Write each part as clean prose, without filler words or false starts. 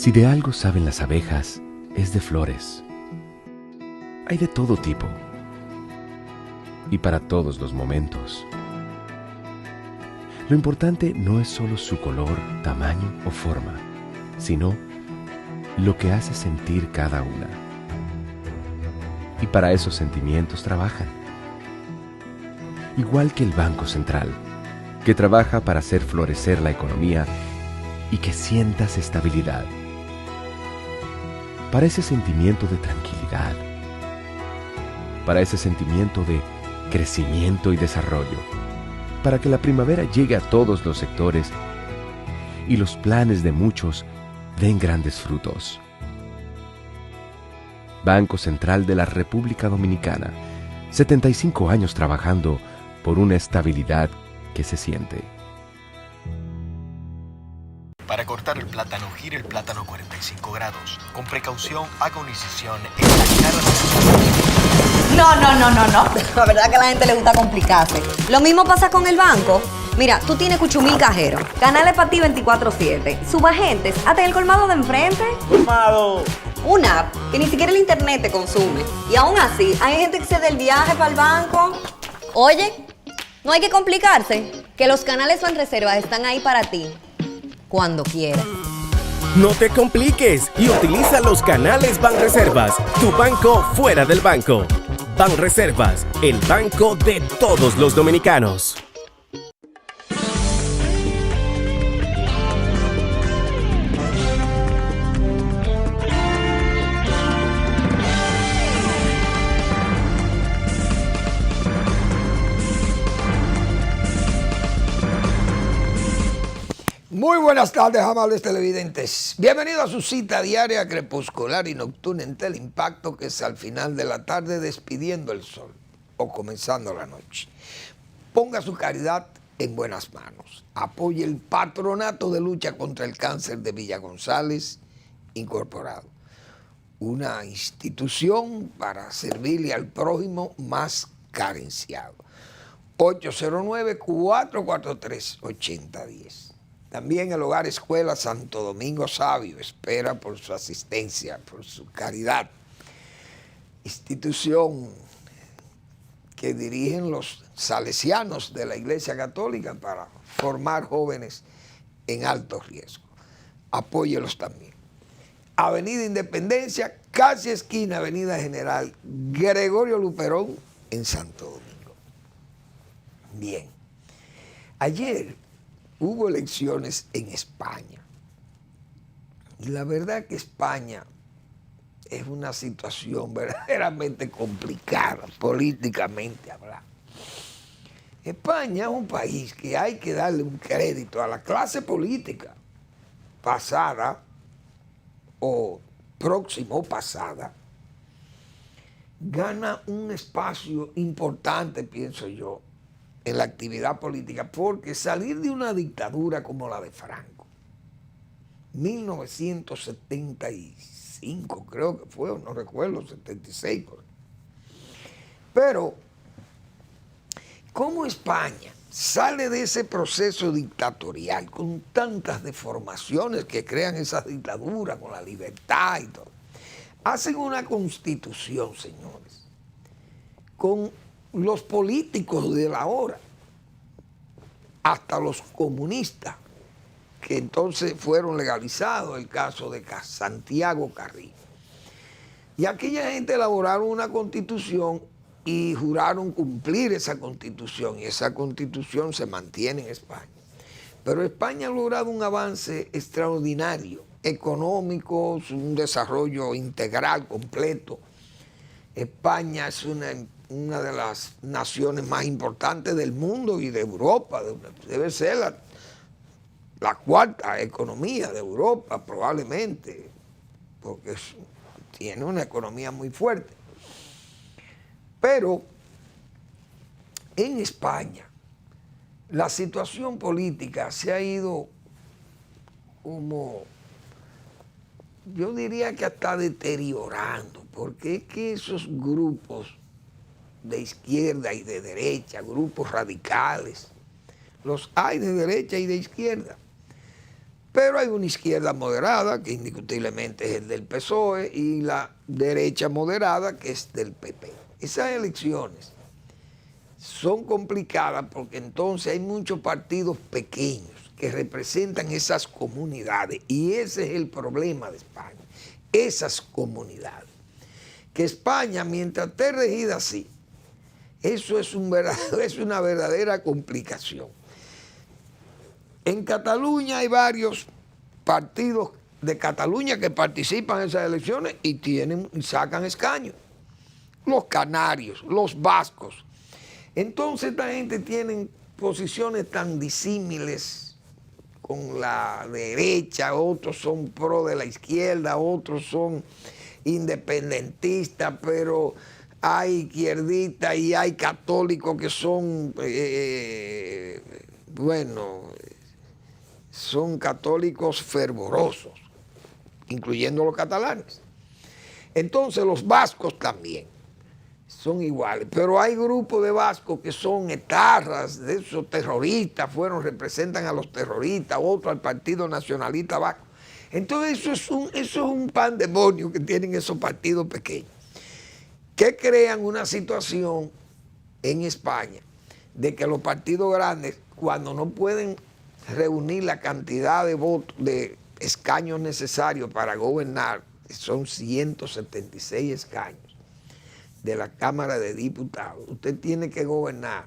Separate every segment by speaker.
Speaker 1: Si de algo saben las abejas, es de flores. Hay de todo tipo y para todos los momentos. Lo importante no es solo su color, tamaño o forma, sino lo que hace sentir cada una. Y para esos sentimientos trabajan. Igual que el Banco Central, que trabaja para hacer florecer la economía y que sientas estabilidad. Para ese sentimiento de tranquilidad. Para ese sentimiento de crecimiento y desarrollo. Para que la primavera llegue a todos los sectores y los planes de muchos den grandes frutos. Banco Central de la República Dominicana, 75 años trabajando por una estabilidad que se siente.
Speaker 2: Para cortar el plátano, gire el plátano 45 grados. Con precaución, haga una incisión en la cara de...
Speaker 3: No. La verdad que a la gente le gusta complicarse. Lo mismo pasa con el banco. Mira, tú tienes 8,000 cajeros, canales para ti 24/7, subagentes, hasta el colmado de enfrente.
Speaker 4: ¡Colmado!
Speaker 3: Una app que ni siquiera el internet te consume. Y aún así, hay gente que se da el viaje para el banco. Oye, no hay que complicarse, que los canales Banreservas están ahí para ti, cuando quieras.
Speaker 5: No te compliques y utiliza los canales Banreservas, tu banco fuera del banco. Banreservas, el banco de todos los dominicanos.
Speaker 6: Muy buenas tardes, amables televidentes. Bienvenidos a su cita diaria crepuscular y nocturna en Teleimpacto, que es al final de la tarde despidiendo el sol o comenzando la noche. Ponga su caridad en buenas manos. Apoye el Patronato de Lucha contra el Cáncer de Villa González Incorporado, una institución para servirle al prójimo más carenciado. 809-443-8010. También el Hogar Escuela Santo Domingo Sabio espera por su asistencia, por su caridad. Institución que dirigen los salesianos de la Iglesia Católica para formar jóvenes en alto riesgo. Apóyelos también. Avenida Independencia, casi esquina Avenida General Gregorio Luperón en Santo Domingo. Bien. Ayer hubo elecciones en España. Y la verdad que España es una situación verdaderamente complicada, políticamente hablando. España es un país que hay que darle un crédito a la clase política pasada o próxima o pasada. Gana un espacio importante, pienso yo, en la actividad política, porque salir de una dictadura como la de Franco, 1975 creo que fue, no recuerdo, 76, pero cómo España sale de ese proceso dictatorial con tantas deformaciones que crean esas dictaduras, con la libertad y todo, hacen una constitución, señores, con los políticos de la hora, hasta los comunistas, que entonces fueron legalizados, el caso de Santiago Carrillo. Y aquella gente elaboraron una constitución y juraron cumplir esa constitución, y esa constitución se mantiene en España. Pero España ha logrado un avance extraordinario, económico, un desarrollo integral, completo. España es una de las naciones más importantes del mundo y de Europa. Debe ser la cuarta economía de Europa, probablemente, porque tiene una economía muy fuerte. Pero en España la situación política se ha ido como, yo diría que hasta deteriorando, porque es que esos grupos de izquierda y de derecha, grupos radicales, los hay de derecha y de izquierda, Pero hay una izquierda moderada, que indiscutiblemente es el del PSOE, y la derecha moderada, que es del PP. Esas elecciones son complicadas porque entonces hay muchos partidos pequeños que representan esas comunidades, y ese es el problema de España, esas comunidades. Que España, mientras esté regida así, eso es una verdadera complicación. En Cataluña hay varios partidos de Cataluña que participan en esas elecciones y sacan escaños. Los canarios, los vascos. Entonces esta gente tiene posiciones tan disímiles con la derecha, otros son pro de la izquierda, otros son independentistas, pero hay izquierdistas y hay católicos que son, son católicos fervorosos, incluyendo los catalanes. Entonces los vascos también son iguales, pero hay grupos de vascos que son etarras, de esos terroristas, representan a los terroristas, otros al Partido Nacionalista Vasco. Entonces eso es un pandemonio que tienen esos partidos pequeños, que crean una situación en España de que los partidos grandes, cuando no pueden reunir la cantidad de votos, de escaños necesarios para gobernar, que son 176 escaños de la Cámara de Diputados, usted tiene que gobernar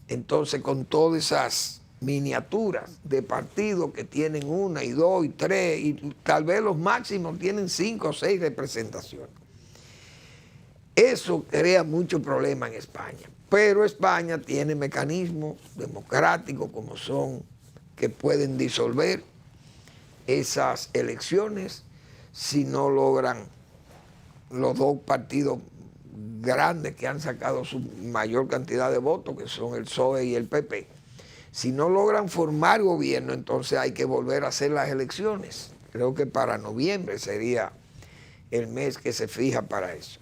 Speaker 6: entonces con todas esas miniaturas de partidos que tienen 1 y 2 y 3 y tal vez los máximos tienen 5 o 6 representaciones. Eso crea mucho problema en España, pero España tiene mecanismos democráticos como son que pueden disolver esas elecciones si no logran los dos partidos grandes que han sacado su mayor cantidad de votos, que son el PSOE y el PP. Si no logran formar gobierno, entonces hay que volver a hacer las elecciones. Creo que para noviembre sería el mes que se fija para eso.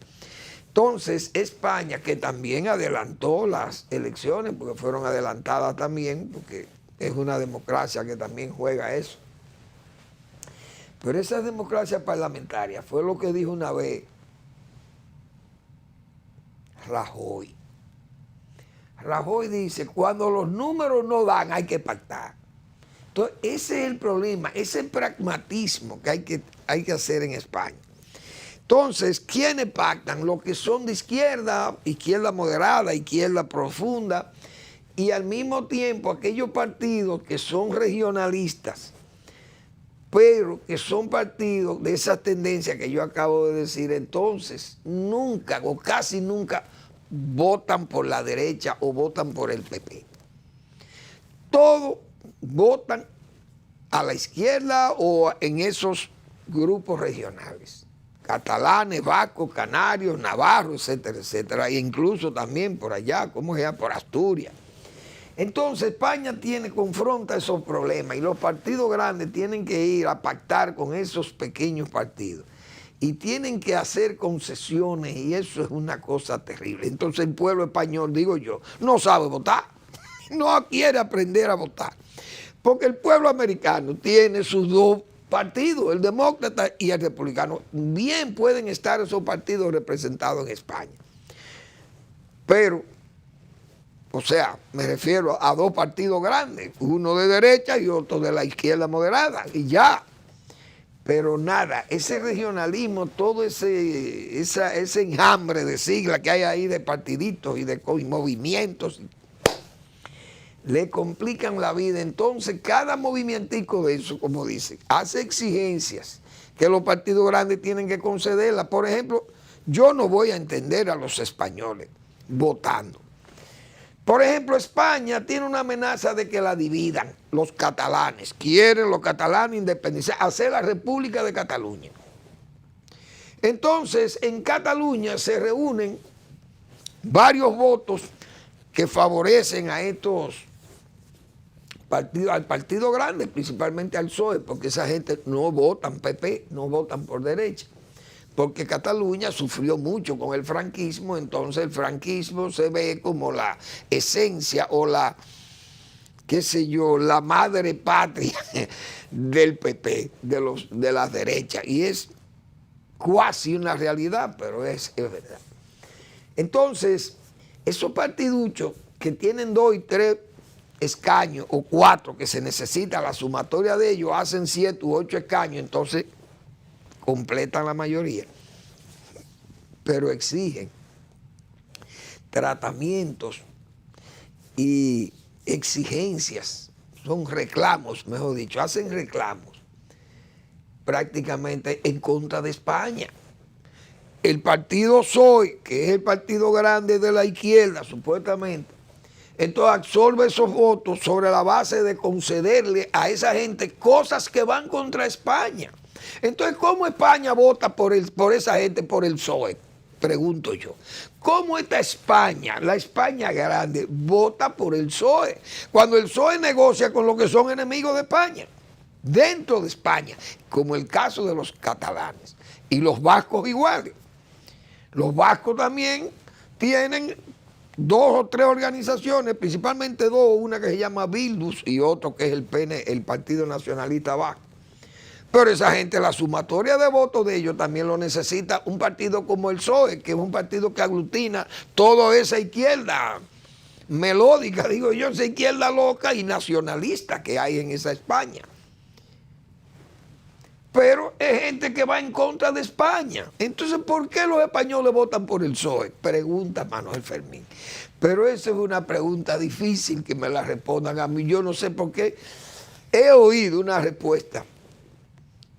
Speaker 6: Entonces, España, que también adelantó las elecciones, porque fueron adelantadas también, porque es una democracia que también juega eso. Pero esa democracia parlamentaria fue lo que dijo una vez Rajoy. Rajoy dice, cuando los números no dan, hay que pactar. Entonces, ese es el problema, ese pragmatismo que hay que hacer en España. Entonces, ¿quiénes pactan? Los que son de izquierda, izquierda moderada, izquierda profunda, y al mismo tiempo aquellos partidos que son regionalistas, pero que son partidos de esa tendencia que yo acabo de decir, entonces nunca o casi nunca votan por la derecha o votan por el PP. Todos votan a la izquierda o en esos grupos regionales. Catalanes, vascos, canarios, navarros, etcétera, etcétera. E incluso también por allá, ¿cómo se llama? Por Asturias. Entonces España confronta esos problemas y los partidos grandes tienen que ir a pactar con esos pequeños partidos. Y tienen que hacer concesiones y eso es una cosa terrible. Entonces el pueblo español, digo yo, no sabe votar, no quiere aprender a votar. Porque el pueblo americano tiene sus dos partidos, el demócrata y el republicano. Bien pueden estar esos partidos representados en España. Pero, o sea, me refiero a dos partidos grandes, uno de derecha y otro de la izquierda moderada, y ya. Pero nada, ese regionalismo, todo ese enjambre de siglas que hay ahí de partiditos y de movimientos, le complican la vida. Entonces, cada movimentico de eso, como dice, hace exigencias que los partidos grandes tienen que concederlas. Por ejemplo, yo no voy a entender a los españoles votando. Por ejemplo, España tiene una amenaza de que la dividan los catalanes. Quieren los catalanes independizar, hacer la República de Cataluña. Entonces, en Cataluña se reúnen varios votos que favorecen a estos partidos, al partido grande, principalmente al PSOE, porque esa gente no votan PP, no votan por derecha. Porque Cataluña sufrió mucho con el franquismo, entonces el franquismo se ve como la esencia o la qué sé yo, la madre patria del PP, de las derechas. Y es cuasi una realidad, pero es verdad. Entonces, esos partiduchos que tienen 2 y 3 escaños o 4 que se necesita, la sumatoria de ellos hacen 7 u 8 escaños, entonces completan la mayoría. Pero exigen tratamientos y exigencias, son reclamos, mejor dicho, hacen reclamos prácticamente en contra de España. El partido PSOE, que es el partido grande de la izquierda, supuestamente, entonces absorbe esos votos sobre la base de concederle a esa gente cosas que van contra España. Entonces, ¿cómo España vota por esa gente, por el PSOE? Pregunto yo. ¿Cómo esta España, la España grande, vota por el PSOE? Cuando el PSOE negocia con los que son enemigos de España, dentro de España, como el caso de los catalanes. Y los vascos iguales. Los vascos también tienen 2 o 3 organizaciones, principalmente 2, una que se llama Bildus y otro que es el Partido Nacionalista Vasco. Pero esa gente, la sumatoria de votos de ellos también lo necesita un partido como el PSOE, que es un partido que aglutina toda esa izquierda melódica, digo yo, esa izquierda loca y nacionalista que hay en esa España. Pero es gente que va en contra de España. Entonces, ¿por qué los españoles votan por el PSOE? Pregunta Manuel Fermín. Pero esa es una pregunta difícil que me la respondan a mí. Yo no sé por qué. He oído una respuesta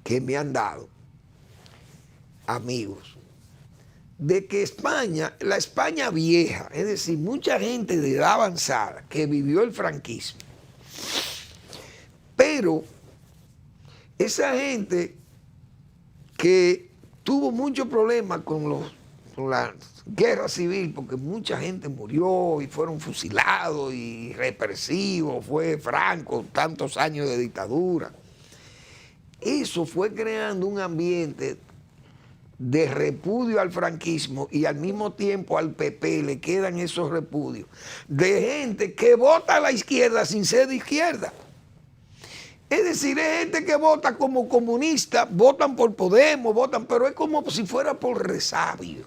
Speaker 6: que me han dado amigos, de que España, la España vieja, es decir, mucha gente de edad avanzada que vivió el franquismo, pero esa gente que tuvo muchos problemas con la guerra civil, porque mucha gente murió y fueron fusilados y represivos, fue Franco, tantos años de dictadura. Eso fue creando un ambiente de repudio al franquismo y al mismo tiempo al PP le quedan esos repudios de gente que vota a la izquierda sin ser de izquierda. Es decir, es gente que vota como comunista, votan por Podemos, pero es como si fuera por resabio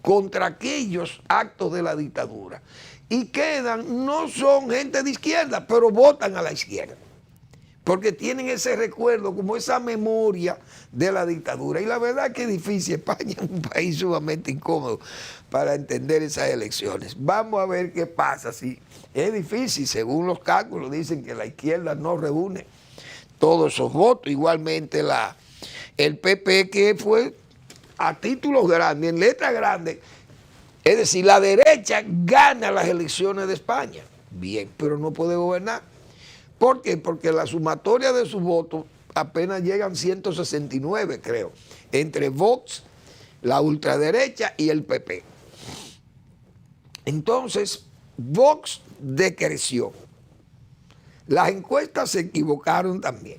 Speaker 6: contra aquellos actos de la dictadura. Y quedan, no son gente de izquierda, pero votan a la izquierda. Porque tienen ese recuerdo, como esa memoria de la dictadura. Y la verdad es que es difícil. España es un país sumamente incómodo para entender esas elecciones. Vamos a ver qué pasa. Sí, es difícil, según los cálculos, dicen que la izquierda no reúne todos esos votos. Igualmente el PP, que fue a títulos grandes, en letras grandes. Es decir, la derecha gana las elecciones de España. Bien, pero no puede gobernar. ¿Por qué? Porque la sumatoria de sus votos apenas llegan 169, creo, entre Vox, la ultraderecha y el PP. Entonces, Vox decreció. Las encuestas se equivocaron también.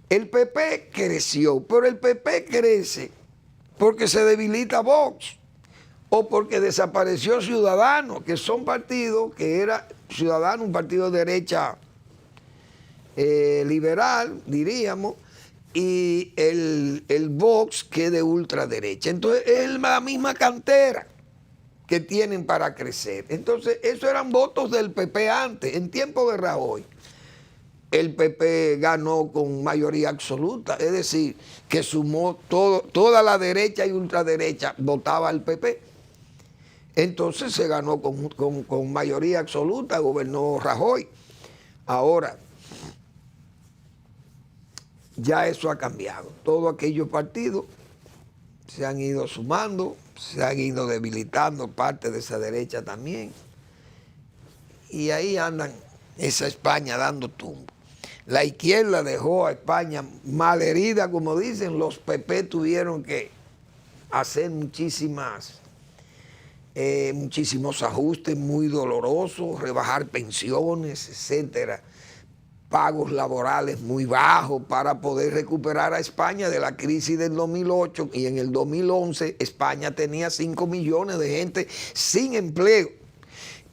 Speaker 6: El PP creció, pero el PP crece porque se debilita Vox o porque desapareció Ciudadanos, que son partidos que era Ciudadanos, un partido de derecha liberal, diríamos, y el Vox, que es de ultraderecha. Entonces es la misma cantera que tienen para crecer. Entonces esos eran votos del PP antes, en tiempo de Rajoy. El PP ganó con mayoría absoluta, es decir, que sumó toda la derecha y ultraderecha votaba al PP. Entonces se ganó con mayoría absoluta, gobernó Rajoy. Ahora, ya eso ha cambiado. Todos aquellos partidos se han ido sumando, se han ido debilitando, parte de esa derecha también. Y ahí andan esa España dando tumbo. La izquierda dejó a España malherida, como dicen. Los PP tuvieron que hacer muchísimos ajustes muy dolorosos, rebajar pensiones, etcétera, pagos laborales muy bajos para poder recuperar a España de la crisis del 2008, y en el 2011 España tenía 5 millones de gente sin empleo.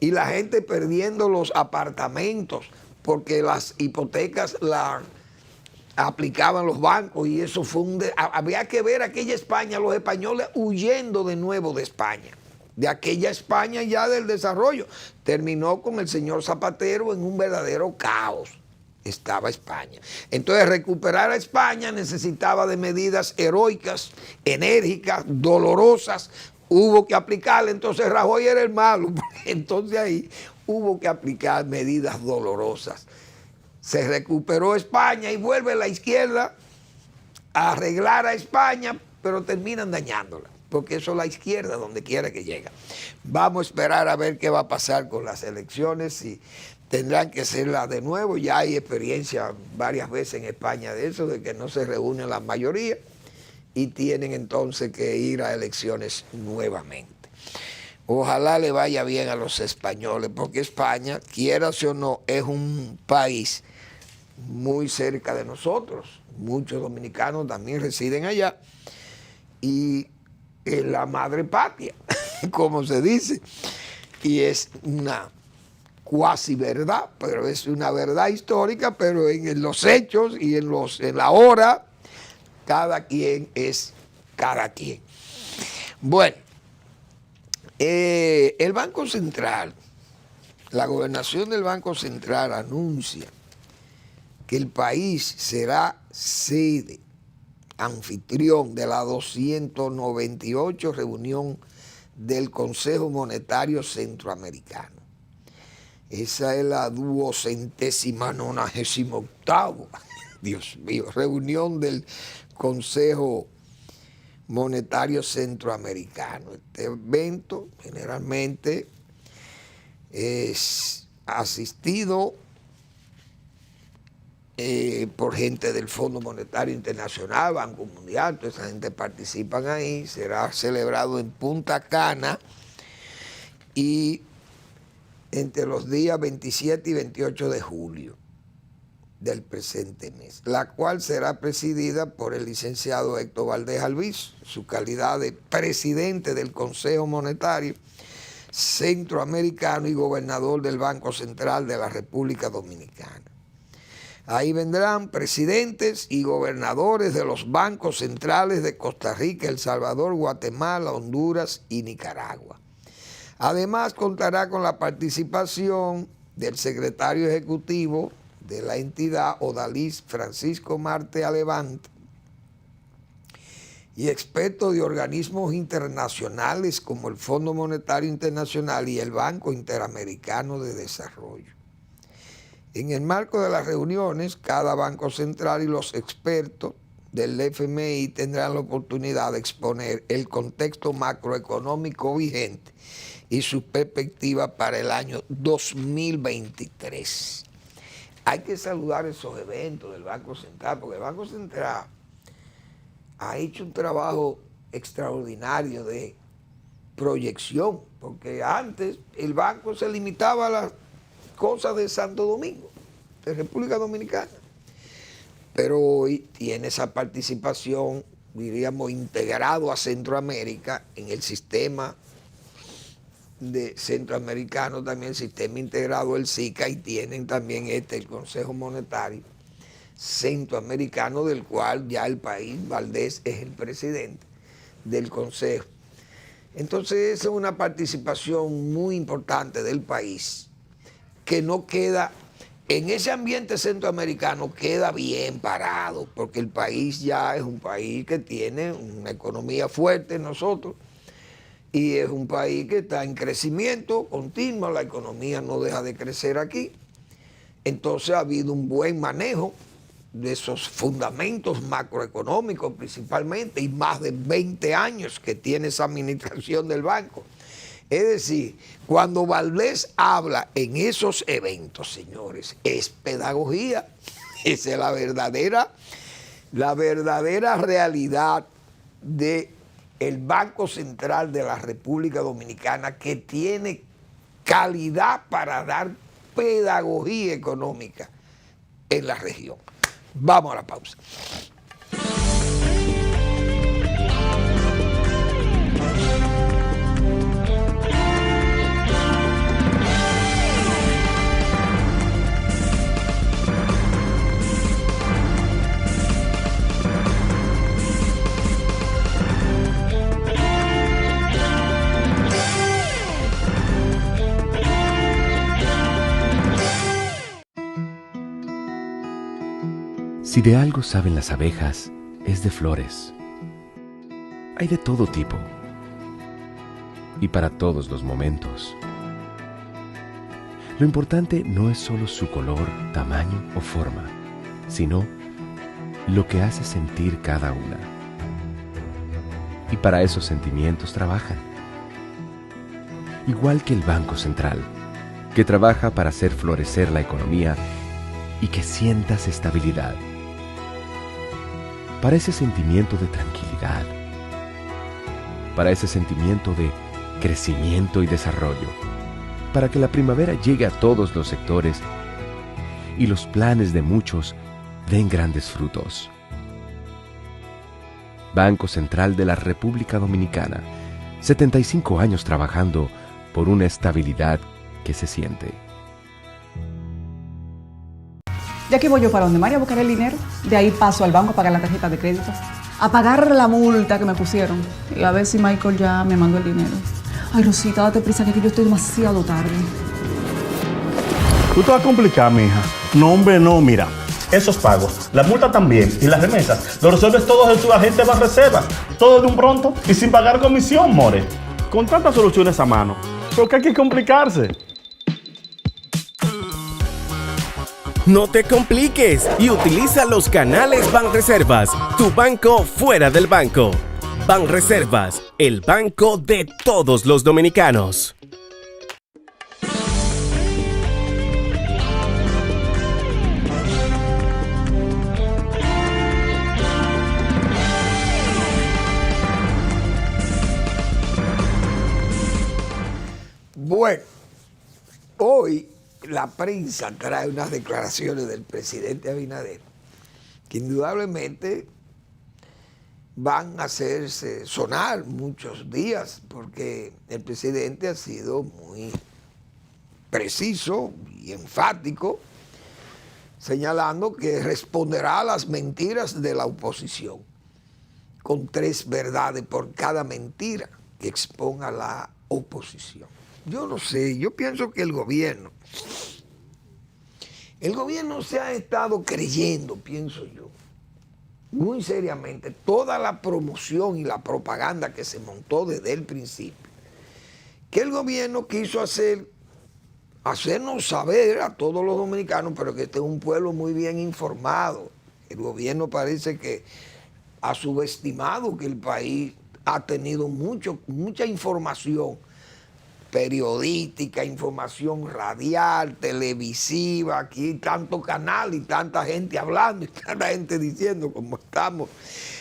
Speaker 6: y la gente perdiendo los apartamentos porque las hipotecas las aplicaban los bancos y eso fue había que ver aquella España, los españoles huyendo de nuevo de España, de aquella España ya del desarrollo. Terminó con el señor Zapatero en un verdadero caos. Estaba España. Entonces recuperar a España necesitaba de medidas heroicas, enérgicas, dolorosas. Hubo que aplicarle, entonces Rajoy era el malo. Entonces ahí hubo que aplicar medidas dolorosas. Se recuperó España y vuelve la izquierda a arreglar a España, pero terminan dañándola, porque eso es la izquierda donde quiera que llega. Vamos a esperar a ver qué va a pasar con las elecciones, si tendrán que hacerlas de nuevo. Ya hay experiencia varias veces en España de eso, de que no se reúnen la mayoría y tienen entonces que ir a elecciones nuevamente. Ojalá le vaya bien a los españoles, porque España, quieras o no, es un país muy cerca de nosotros. Muchos dominicanos también residen allá y es la madre patria, como se dice, y es una cuasi verdad, pero es una verdad histórica, pero en los hechos y en la hora, cada quien es cada quien. Bueno, el Banco Central, la gobernación del Banco Central anuncia que el país será sede, anfitrión de la 298 reunión del Consejo Monetario Centroamericano. Esa es la 298ª, Dios mío, reunión del Consejo Monetario Centroamericano. Este evento generalmente es asistido por gente del Fondo Monetario Internacional, Banco Mundial, toda esa gente participan ahí. Será celebrado en Punta Cana y entre los días 27 y 28 de julio del presente mes, la cual será presidida por el licenciado Héctor Valdés Albizu, su calidad de presidente del Consejo Monetario Centroamericano y gobernador del Banco Central de la República Dominicana. Ahí vendrán presidentes y gobernadores de los bancos centrales de Costa Rica, El Salvador, Guatemala, Honduras y Nicaragua. Además, contará con la participación del secretario ejecutivo de la entidad, Odalis Francisco Marte Alevant, y expertos de organismos internacionales como el Fondo Monetario Internacional y el Banco Interamericano de Desarrollo. En el marco de las reuniones, cada banco central y los expertos del FMI tendrán la oportunidad de exponer el contexto macroeconómico vigente y su perspectiva para el año 2023. Hay que saludar esos eventos del Banco Central, porque el Banco Central ha hecho un trabajo extraordinario de proyección, porque antes el banco se limitaba a las cosas de Santo Domingo, de República Dominicana, pero hoy tiene esa participación, diríamos, integrado a Centroamérica en el sistema de centroamericano, también el sistema integrado, el SICA, y tienen también el Consejo Monetario Centroamericano, del cual ya el país, Valdés, es el presidente del Consejo. Entonces, esa es una participación muy importante del país, que no queda, en ese ambiente centroamericano queda bien parado, porque el país ya es un país que tiene una economía fuerte, nosotros, y es un país que está en crecimiento continuo, la economía no deja de crecer aquí. Entonces ha habido un buen manejo de esos fundamentos macroeconómicos principalmente, y más de 20 años que tiene esa administración del banco. Es decir, cuando Valdés habla en esos eventos, señores, es pedagogía. Esa es la verdadera realidad del Banco Central de la República Dominicana, que tiene calidad para dar pedagogía económica en la región. Vamos a la pausa.
Speaker 1: Si de algo saben las abejas, es de flores. Hay de todo tipo y para todos los momentos. Lo importante no es solo su color, tamaño o forma, sino lo que hace sentir cada una. Y para esos sentimientos trabajan. Igual que el Banco Central, que trabaja para hacer florecer la economía y que sientas estabilidad. Para ese sentimiento de tranquilidad, para ese sentimiento de crecimiento y desarrollo, para que la primavera llegue a todos los sectores y los planes de muchos den grandes frutos. Banco Central de la República Dominicana, 75 años trabajando por una estabilidad que se siente.
Speaker 4: Ya que voy yo para donde María a buscar el dinero, de ahí paso al banco a pagar la tarjeta de crédito, a pagar la multa que me pusieron y a ver si Michael ya me mandó el dinero. Ay, Rosita, date prisa que yo estoy demasiado tarde.
Speaker 7: Tú te vas a complicar, mija. No, hombre, no, mira. Esos pagos, la multa también y las remesas, lo resuelves todo en tu agente de Banreservas. Todo de un pronto y sin pagar comisión, more. Con tantas soluciones a mano, ¿por qué hay que complicarse?
Speaker 5: No te compliques y utiliza los canales Banreservas, tu banco fuera del banco. Banreservas, el banco de todos los dominicanos.
Speaker 6: Bueno, hoy la prensa trae unas declaraciones del presidente Abinader que indudablemente van a hacerse sonar muchos días porque el presidente ha sido muy preciso y enfático señalando que responderá a las mentiras de la oposición con 3 verdades por cada mentira que exponga la oposición. Yo no sé, yo pienso que el gobierno se ha estado creyendo, pienso yo, muy seriamente, toda la promoción y la propaganda que se montó desde el principio, que el gobierno quiso hacernos saber a todos los dominicanos, pero que este es un pueblo muy bien informado. El gobierno parece que ha subestimado que el país ha tenido mucha información periodística, información radial, televisiva, aquí tanto canal y tanta gente hablando y tanta gente diciendo como estamos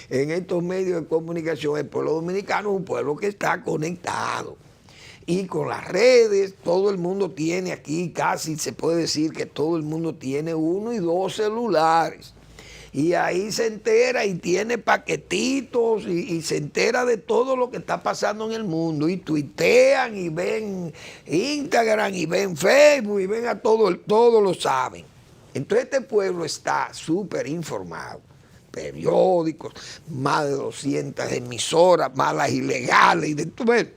Speaker 6: en estos medios de comunicación. El pueblo dominicano es un pueblo que está conectado y con las redes, todo el mundo tiene aquí, casi se puede decir que todo el mundo tiene 1 y 2 celulares. Y ahí se entera y tiene paquetitos y se entera de todo lo que está pasando en el mundo. Y tuitean y ven Instagram y ven Facebook y ven a todo lo saben. Entonces este pueblo está súper informado. Periódicos, más de 200 emisoras, más las ilegales. Bueno,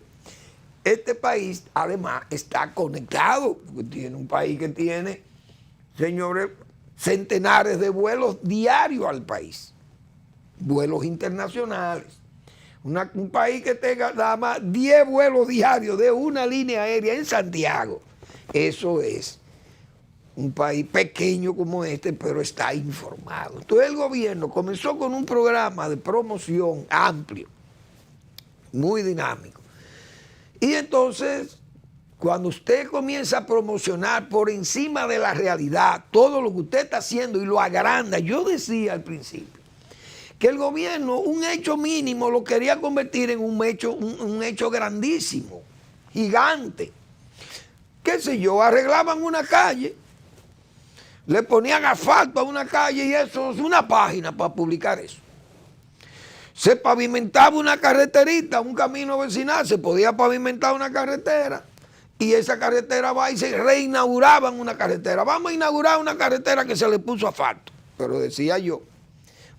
Speaker 6: este país además está conectado. Tiene un país que tiene, señores, centenares de vuelos diarios al país, vuelos internacionales. Un país que tenga nada más 10 vuelos diarios de una línea aérea en Santiago. Eso es un país pequeño como este, pero está informado. Entonces el gobierno comenzó con un programa de promoción amplio, muy dinámico. Y entonces, cuando usted comienza a promocionar por encima de la realidad todo lo que usted está haciendo y lo agranda, yo decía al principio que el gobierno un hecho mínimo lo quería convertir en un hecho grandísimo, gigante. Qué sé yo, arreglaban una calle, le ponían asfalto a una calle y eso es una página para publicar eso. Se pavimentaba una carreterita, un camino vecinal, se podía pavimentar una carretera. Y esa carretera va y se reinauguraban una carretera. Vamos a inaugurar una carretera que se le puso asfalto. Pero decía yo,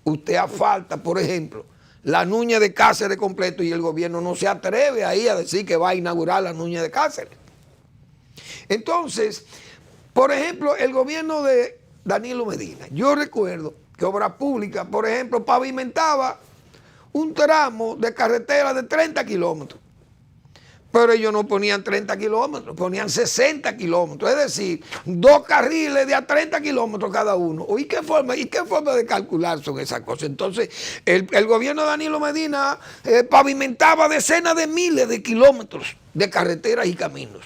Speaker 6: usted asfalta, por ejemplo, la Núñez de Cáceres completo y el gobierno no se atreve ahí a decir que va a inaugurar la Núñez de Cáceres. Entonces, por ejemplo, el gobierno de Danilo Medina, yo recuerdo que Obras Públicas, por ejemplo, pavimentaba un tramo de carretera de 30 kilómetros. Pero ellos no ponían 30 kilómetros, ponían 60 kilómetros. Es decir, 2 carriles de a 30 kilómetros cada uno. ¿Y qué forma de calcular son esas cosas? Entonces, el gobierno de Danilo Medina pavimentaba decenas de miles de kilómetros de carreteras y caminos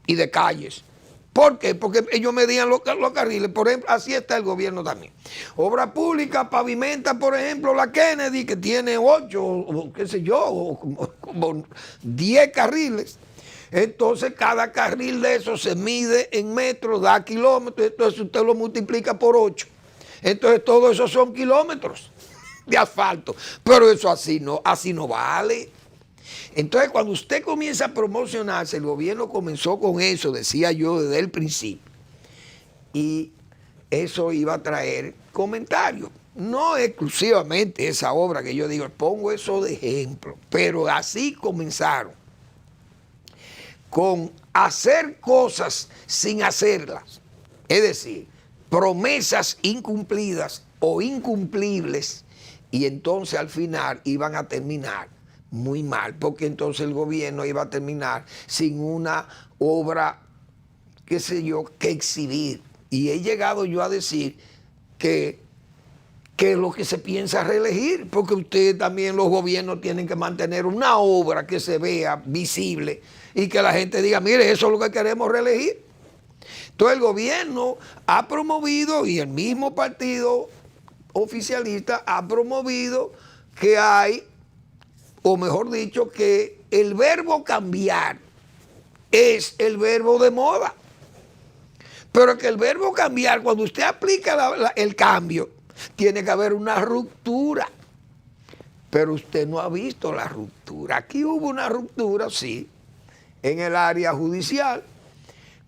Speaker 6: y de calles. ¿Por qué? Porque ellos medían los carriles. Por ejemplo, así está el gobierno también. Obra Pública pavimenta, por ejemplo, la Kennedy, que tiene 8, o qué sé yo, o como 10 carriles. Entonces, cada carril de esos se mide en metros, da kilómetros. Entonces, usted lo multiplica por 8. Entonces, todo eso son kilómetros de asfalto. Pero eso así no vale. Entonces, cuando usted comienza a promocionarse, el gobierno comenzó con eso, decía yo desde el principio, y eso iba a traer comentarios. No exclusivamente esa obra que yo digo, pongo eso de ejemplo, pero así comenzaron, con hacer cosas sin hacerlas, es decir, promesas incumplidas o incumplibles, y entonces al final iban a terminar muy mal, porque entonces el gobierno iba a terminar sin una obra, qué sé yo, que exhibir. Y he llegado yo a decir que es lo que se piensa reelegir, porque ustedes también, los gobiernos, tienen que mantener una obra que se vea visible y que la gente diga, mire, eso es lo que queremos reelegir. Entonces el gobierno ha promovido, y el mismo partido oficialista ha promovido, que hay, o mejor dicho, que el verbo cambiar es el verbo de moda. Pero que el verbo cambiar, cuando usted aplica el cambio, tiene que haber una ruptura. Pero usted no ha visto la ruptura. Aquí hubo una ruptura, sí, en el área judicial,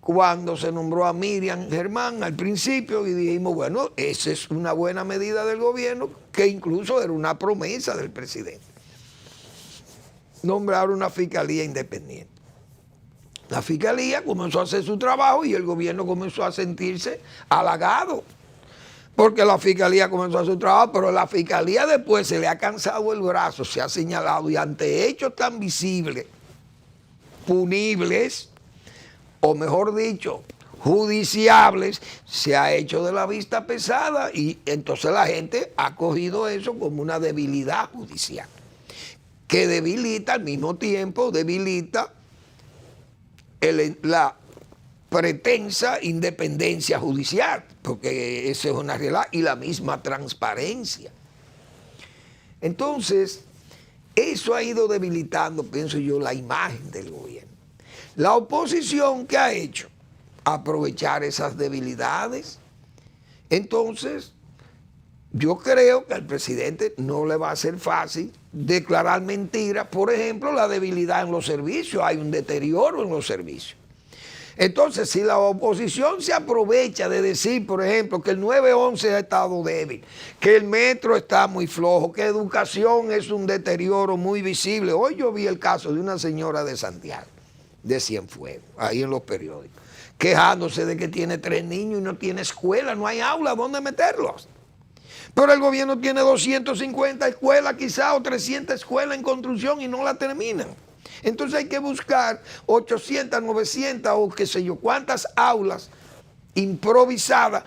Speaker 6: cuando se nombró a Miriam Germán al principio, y dijimos, bueno, esa es una buena medida del gobierno, que incluso era una promesa del presidente. Nombrar una fiscalía independiente. La fiscalía comenzó a hacer su trabajo y el gobierno comenzó a sentirse halagado, porque la fiscalía comenzó a hacer su trabajo, pero la fiscalía después se le ha cansado el brazo, se ha señalado, y ante hechos tan visibles, punibles, o mejor dicho, judiciables, se ha hecho de la vista pesada, y entonces la gente ha cogido eso como una debilidad judicial, que debilita, al mismo tiempo debilita la pretensa independencia judicial, porque eso es una realidad, y la misma transparencia. Entonces, eso ha ido debilitando, pienso yo, la imagen del gobierno. La oposición, ¿qué ha hecho? Aprovechar esas debilidades. Entonces, yo creo que al presidente no le va a ser fácil declarar mentiras. Por ejemplo, la debilidad en los servicios. Hay un deterioro en los servicios. Entonces, si la oposición se aprovecha de decir, por ejemplo, que el 911 ha estado débil, que el metro está muy flojo, que educación es un deterioro muy visible. Hoy yo vi el caso de una señora de Santiago, de Cienfuegos, ahí en los periódicos, quejándose de que tiene 3 niños y no tiene escuela, no hay aula donde meterlos. Pero el gobierno tiene 250 escuelas quizá, o 300 escuelas en construcción y no la terminan. Entonces hay que buscar 800, 900 o qué sé yo cuántas aulas improvisadas,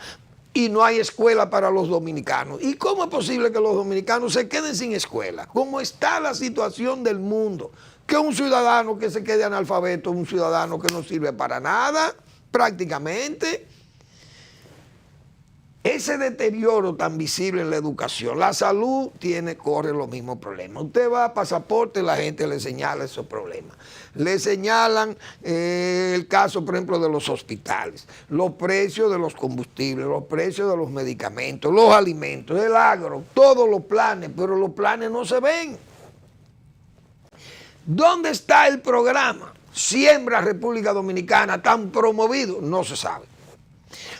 Speaker 6: y no hay escuela para los dominicanos. ¿Y cómo es posible que los dominicanos se queden sin escuela? ¿Cómo está la situación del mundo? Que un ciudadano que se quede analfabeto, un ciudadano que no sirve para nada, prácticamente. Ese deterioro tan visible en la educación, la salud corre los mismos problemas. Usted va a pasaporte, la gente le señala esos problemas. Le señalan el caso, por ejemplo, de los hospitales, los precios de los combustibles, los precios de los medicamentos, los alimentos, el agro, todos los planes, pero los planes no se ven. ¿Dónde está el programa Siembra República Dominicana tan promovido? No se sabe.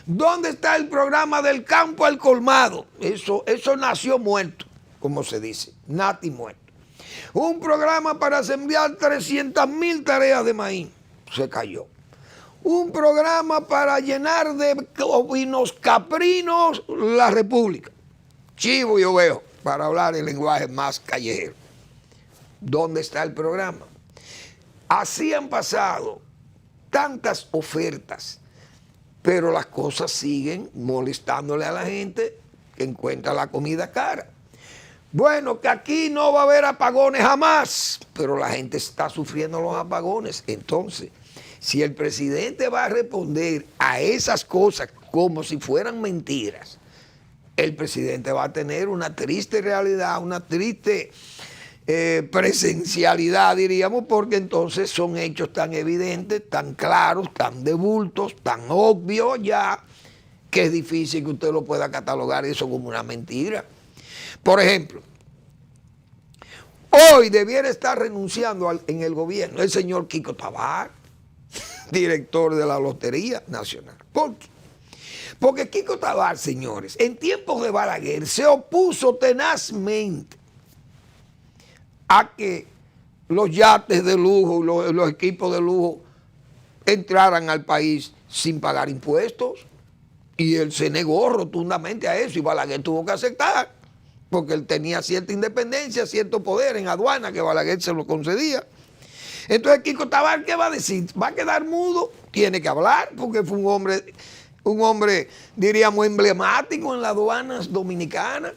Speaker 6: ¿Dónde está el programa del campo al colmado? Eso nació muerto, como se dice, nati muerto. Un programa para sembrar 300,000 tareas de maíz, se cayó. Un programa para llenar de ovinos caprinos la República, chivo y ovejo, para hablar el lenguaje más callejero. ¿Dónde está el programa? Así han pasado tantas ofertas, pero las cosas siguen molestándole a la gente que encuentra la comida cara. Bueno, que aquí no va a haber apagones jamás, pero la gente está sufriendo los apagones. Entonces, si el presidente va a responder a esas cosas como si fueran mentiras, el presidente va a tener una triste realidad, una triste presencialidad, diríamos, porque entonces son hechos tan evidentes, tan claros, tan de bultos, tan obvios ya, que es difícil que usted lo pueda catalogar eso como una mentira. Por ejemplo, hoy debiera estar renunciando en el gobierno el señor Kiko Tabar, director de la Lotería Nacional. ¿Por qué? Porque Kiko Tabar, señores, en tiempos de Balaguer se opuso tenazmente a que los yates de lujo y los equipos de lujo entraran al país sin pagar impuestos. Y él se negó rotundamente a eso y Balaguer tuvo que aceptar, porque él tenía cierta independencia, cierto poder en aduana que Balaguer se lo concedía. Entonces Kiko Tabar, ¿qué va a decir? ¿Va a quedar mudo? Tiene que hablar, porque fue un hombre, diríamos, emblemático en las aduanas dominicanas.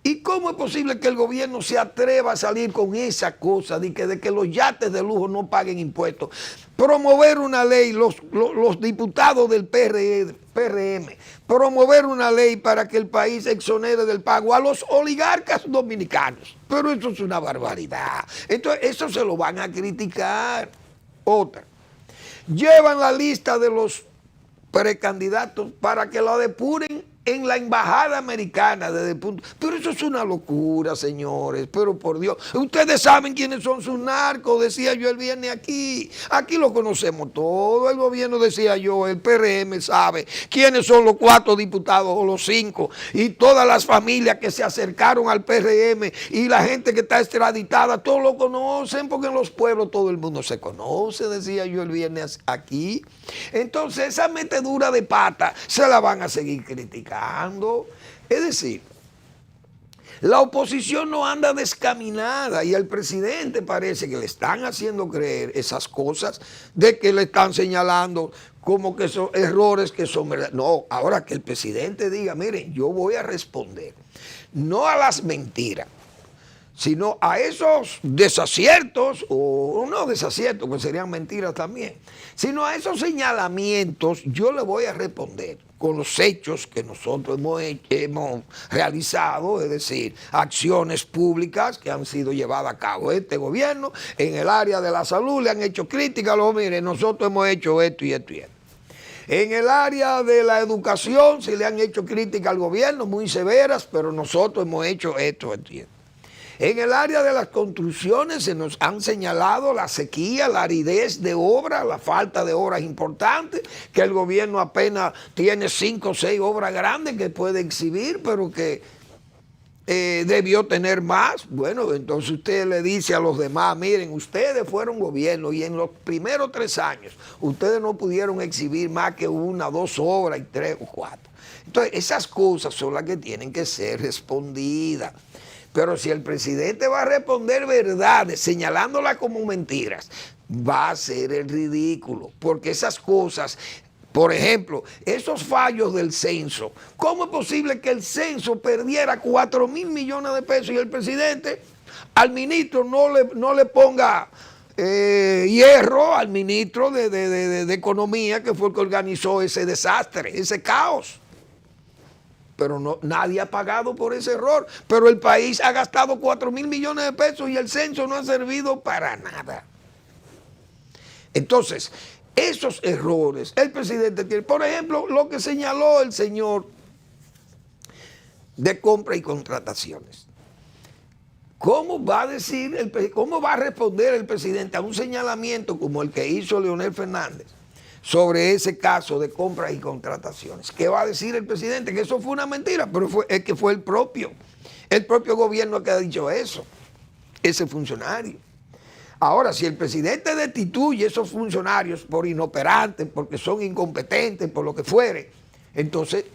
Speaker 6: ¿Y cómo es posible que el gobierno se atreva a salir con esa cosa de que los yates de lujo no paguen impuestos? Promover una ley, los diputados del PRM, promover una ley para que el país exonere del pago a los oligarcas dominicanos. Pero eso es una barbaridad. Entonces, eso se lo van a criticar. Otra, llevan la lista de los precandidatos para que la depuren en la embajada americana desde el punto. Pero eso es una locura, señores, pero por Dios. Ustedes saben quiénes son sus narcos, decía yo el viernes aquí. Aquí lo conocemos todo. El gobierno, decía yo, el PRM sabe quiénes son los 4 diputados o los 5 y todas las familias que se acercaron al PRM y la gente que está extraditada, todos lo conocen porque en los pueblos todo el mundo se conoce, decía yo el viernes aquí. Entonces esa metedura de pata se la van a seguir criticando. Es decir, la oposición no anda descaminada y al presidente parece que le están haciendo creer esas cosas de que le están señalando como que son errores que son verdad. No, ahora que el presidente diga, miren, yo voy a responder, no a las mentiras, sino a esos desaciertos, o no desaciertos, pues serían mentiras también, sino a esos señalamientos, yo le voy a responder con los hechos que nosotros hemos realizado, es decir, acciones públicas que han sido llevadas a cabo este gobierno. En el área de la salud le han hecho críticas, miren, nosotros hemos hecho esto y esto y esto. En el área de la educación se le han hecho críticas al gobierno muy severas, pero nosotros hemos hecho esto y esto. En el área de las construcciones se nos han señalado la sequía, la aridez de obras, la falta de obras importantes, que el gobierno apenas tiene 5 o 6 obras grandes que puede exhibir, pero que debió tener más. Bueno, entonces usted le dice a los demás, miren, ustedes fueron gobierno y en los primeros 3 años ustedes no pudieron exhibir más que 1 o 2 obras y 3 o 4. Entonces esas cosas son las que tienen que ser respondidas. Pero si el presidente va a responder verdades señalándolas como mentiras, va a ser el ridículo. Porque esas cosas, por ejemplo, esos fallos del censo, ¿cómo es posible que el censo perdiera 4.000 millones de pesos y el presidente al ministro no le ponga hierro al ministro de Economía, que fue el que organizó ese desastre, ese caos? Pero no, nadie ha pagado por ese error. Pero el país ha gastado 4.000 millones de pesos y el censo no ha servido para nada. Entonces, esos errores, el presidente tiene, por ejemplo, lo que señaló el señor de compra y contrataciones. ¿Cómo va a decir, cómo va a responder el presidente a un señalamiento como el que hizo Leonel Fernández sobre ese caso de compras y contrataciones? ¿Qué va a decir el presidente? Que eso fue una mentira, pero es que fue el propio gobierno que ha dicho eso, ese funcionario. Ahora, si el presidente destituye a esos funcionarios por inoperantes, porque son incompetentes, por lo que fuere, entonces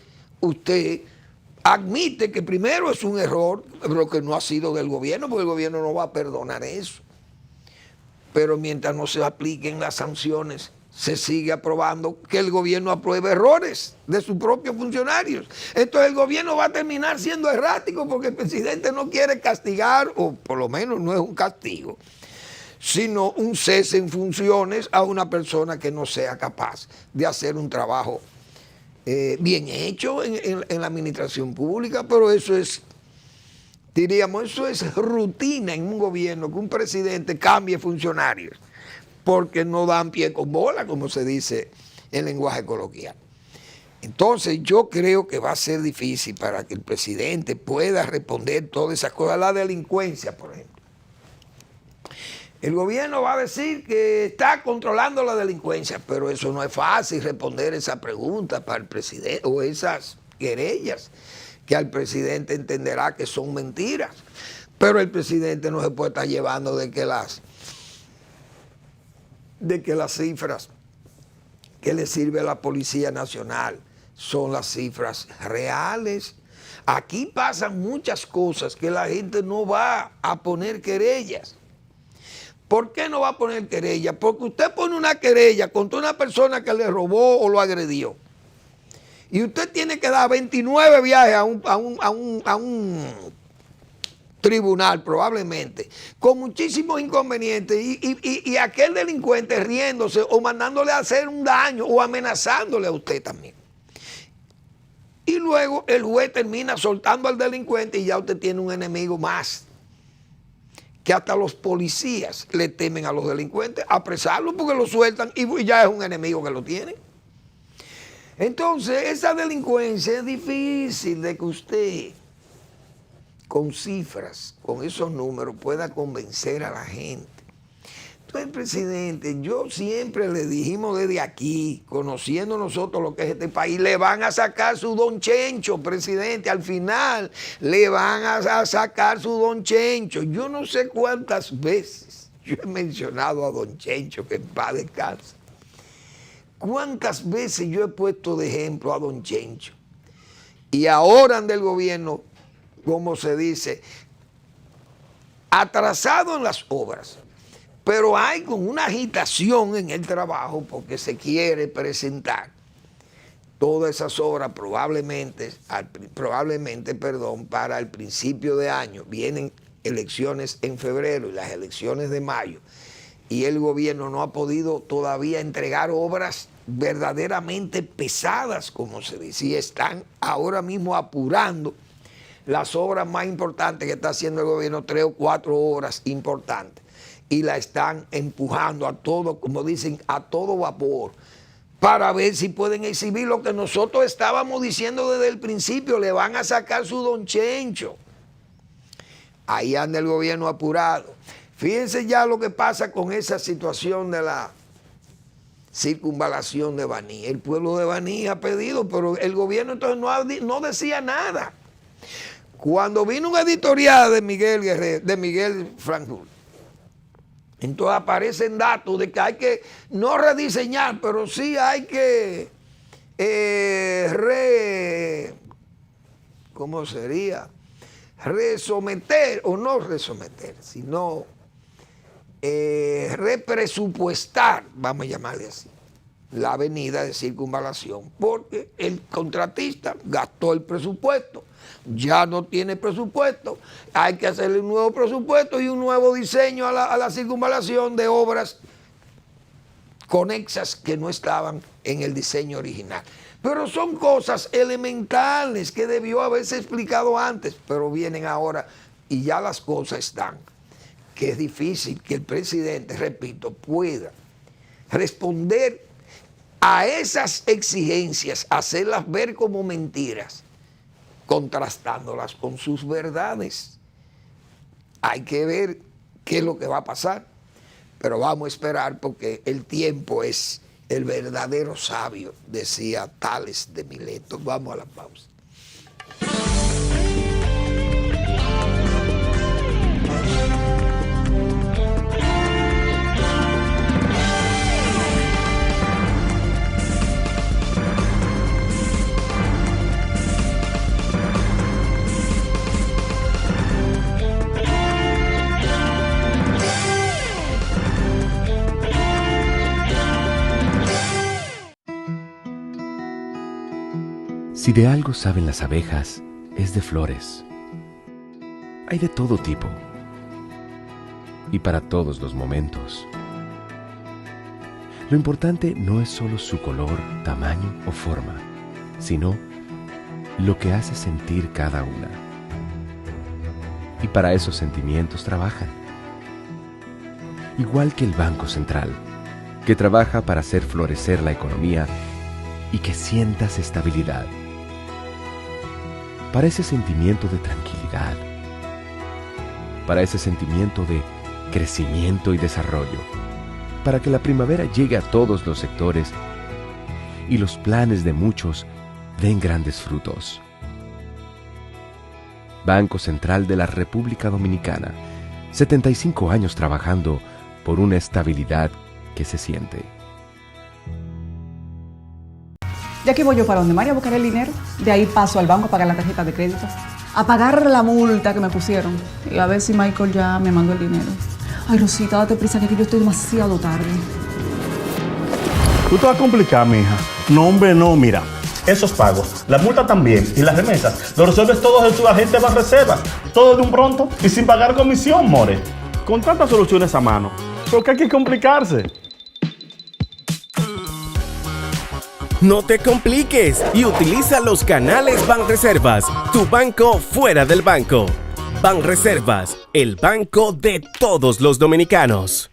Speaker 6: usted admite que primero es un error, pero que no ha sido del gobierno, porque el gobierno no va a perdonar eso. Pero mientras no se apliquen las sanciones, se sigue aprobando que el gobierno apruebe errores de sus propios funcionarios. Entonces el gobierno va a terminar siendo errático porque el presidente no quiere castigar, o por lo menos no es un castigo, sino un cese en funciones a una persona que no sea capaz de hacer un trabajo bien hecho en la administración pública. Pero eso es, diríamos, eso es rutina en un gobierno, que un presidente cambie funcionarios porque no dan pie con bola, como se dice en lenguaje coloquial. Entonces yo creo que va a ser difícil para que el presidente pueda responder todas esas cosas. La delincuencia, por ejemplo. El gobierno va a decir que está controlando la delincuencia, pero eso no es fácil responder esa pregunta para el presidente, o esas querellas que al presidente entenderá que son mentiras. Pero el presidente no se puede estar llevando de que las cifras que le sirve a la Policía Nacional son las cifras reales. Aquí pasan muchas cosas que la gente no va a poner querellas. ¿Por qué no va a poner querella? Porque usted pone una querella contra una persona que le robó o lo agredió. Y usted tiene que dar 29 viajes a un tribunal, probablemente, con muchísimos inconvenientes, y aquel delincuente riéndose o mandándole a hacer un daño o amenazándole a usted también. Y luego el juez termina soltando al delincuente y ya usted tiene un enemigo más. Que hasta los policías le temen a los delincuentes, apresarlos porque lo sueltan y ya es un enemigo que lo tiene. Entonces, esa delincuencia es difícil de que usted, con cifras, con esos números, pueda convencer a la gente. Entonces, presidente, yo siempre le dijimos desde aquí, conociendo nosotros lo que es este país, le van a sacar su don Chencho, presidente, al final le van a sacar su don Chencho. Yo no sé cuántas veces yo he mencionado a don Chencho, que en paz descanse. Cuántas veces yo he puesto de ejemplo a don Chencho. Y ahora anda el gobierno, como se dice, atrasado en las obras. Pero hay como una agitación en el trabajo porque se quiere presentar todas esas obras probablemente para el principio de año. Vienen elecciones en febrero y las elecciones de mayo. Y el gobierno no ha podido todavía entregar obras verdaderamente pesadas, como se dice. Y están ahora mismo apurando las obras más importantes que está haciendo el gobierno, 3 o 4 obras importantes. Y la están empujando a todo, como dicen, a todo vapor, para ver si pueden exhibir lo que nosotros estábamos diciendo desde el principio. Le van a sacar su don Chencho. Ahí anda el gobierno apurado. Fíjense ya lo que pasa con esa situación de la circunvalación de Baní. El pueblo de Baní ha pedido, pero el gobierno entonces no decía nada. Cuando vino un editorial de Miguel Franjul, entonces aparecen datos de que hay que no rediseñar, pero sí hay que ¿cómo sería? Resometer, o no resometer, sino represupuestar, vamos a llamarle así, la avenida de circunvalación, porque el contratista gastó el presupuesto, ya no tiene presupuesto, hay que hacerle un nuevo presupuesto y un nuevo diseño a la circunvalación de obras conexas que no estaban en el diseño original. Pero son cosas elementales que debió haberse explicado antes, pero vienen ahora y ya las cosas están. Que es difícil que el presidente, repito, pueda responder a esas exigencias, hacerlas ver como mentiras, contrastándolas con sus verdades. Hay que ver qué es lo que va a pasar, pero vamos a esperar porque el tiempo es el verdadero sabio, decía Tales de Mileto. Vamos a la pausa.
Speaker 1: Si de algo saben las abejas, es de flores. Hay de todo tipo y para todos los momentos. Lo importante no es solo su color, tamaño o forma, sino lo que hace sentir cada una. Y para esos sentimientos trabajan. Igual que el Banco Central, que trabaja para hacer florecer la economía y que sientas estabilidad. Para ese sentimiento de tranquilidad, para ese sentimiento de crecimiento y desarrollo, para que la primavera llegue a todos los sectores y los planes de muchos den grandes frutos. Banco Central de la República Dominicana, 75 años trabajando por una estabilidad que se siente.
Speaker 4: De aquí voy yo para donde María a buscar el dinero. De ahí paso al banco a pagar la tarjeta de crédito. A pagar la multa que me pusieron. Y a ver si Michael ya me mandó el dinero. Ay, Rosita, date prisa que aquí yo estoy demasiado tarde.
Speaker 7: Tú te vas a complicar, mija. No, hombre, no, mira. Esos pagos, la multa también y las remesas, lo resuelves todos en tu agente Banreservas. Todo de un pronto y sin pagar comisión, more. Con tantas soluciones a mano. ¿Por qué hay que complicarse?
Speaker 5: No te compliques y utiliza los canales Banreservas, tu banco fuera del banco. Banreservas, el banco de todos los dominicanos.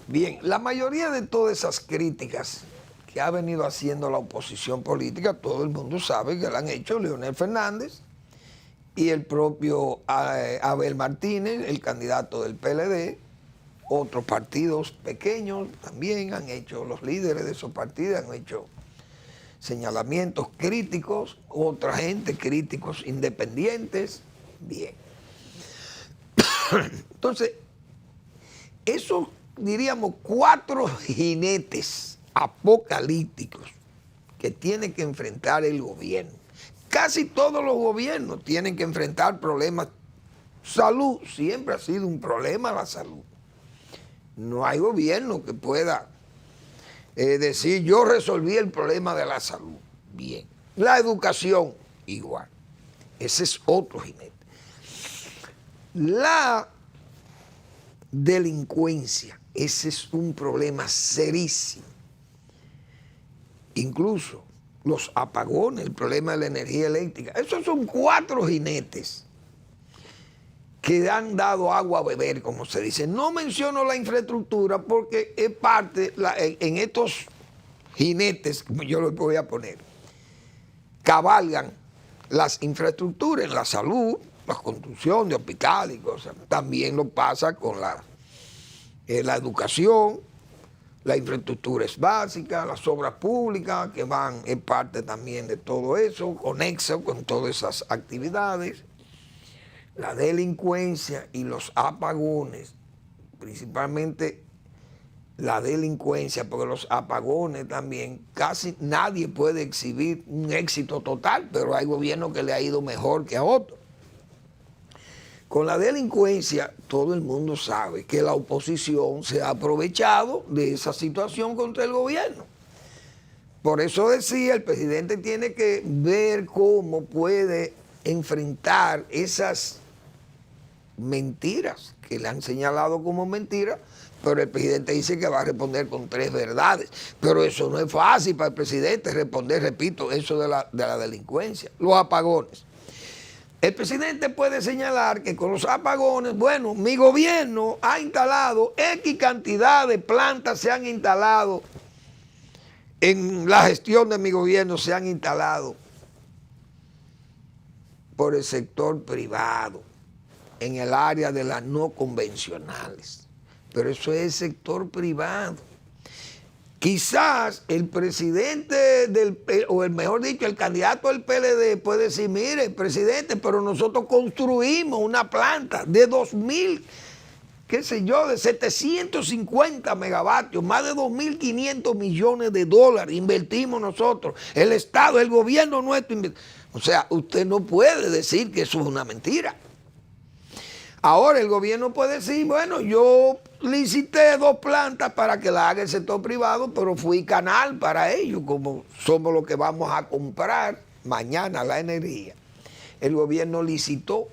Speaker 6: Bien, la mayoría de todas esas críticas que ha venido haciendo la oposición política, todo el mundo sabe que la han hecho Leonel Fernández y el propio Abel Martínez, el candidato del PLD, otros partidos pequeños también han hecho, los líderes de esos partidos han hecho señalamientos críticos, otra gente críticos independientes, bien. Entonces, esos, diríamos, 4 jinetes apocalípticos que tiene que enfrentar el gobierno. Casi todos los gobiernos tienen que enfrentar problemas. Salud, siempre ha sido un problema la salud. No hay gobierno que pueda decir yo resolví el problema de la salud. Bien. La educación, igual. Ese es otro jinete. La delincuencia, ese es un problema serísimo. Incluso los apagones, el problema de la energía eléctrica. Esos son 4 jinetes que han dado agua a beber, como se dice. No menciono la infraestructura porque es parte, en estos jinetes, como yo lo voy a poner, cabalgan las infraestructuras en la salud, la construcción de hospitales y cosas. También lo pasa con la educación. La infraestructura es básica, las obras públicas que van, es parte también de todo eso, conexo con todas esas actividades. La delincuencia y los apagones, principalmente la delincuencia, porque los apagones también, casi nadie puede exhibir un éxito total, pero hay gobiernos que le ha ido mejor que a otros. Con la delincuencia, todo el mundo sabe que la oposición se ha aprovechado de esa situación contra el gobierno. Por eso decía, el presidente tiene que ver cómo puede enfrentar esas mentiras que le han señalado como mentiras, pero el presidente dice que va a responder con 3 verdades. Pero eso no es fácil para el presidente responder, repito, eso de la delincuencia. Los apagones. El presidente puede señalar que con los apagones, bueno, mi gobierno ha instalado X cantidad de plantas, se han instalado, en la gestión de mi gobierno se han instalado por el sector privado, en el área de las no convencionales. Pero eso es el sector privado. Quizás el presidente o el mejor dicho, el candidato del PLD puede decir, mire, presidente, pero nosotros construimos una planta de 2.000 qué sé yo, de 750 megavatios, más de 2.500 millones de dólares invertimos nosotros, el Estado, el gobierno nuestro. O sea, usted no puede decir que eso es una mentira. Ahora el gobierno puede decir, bueno, yo licité 2 plantas para que la haga el sector privado, pero fui canal para ellos, como somos los que vamos a comprar mañana la energía. El gobierno licitó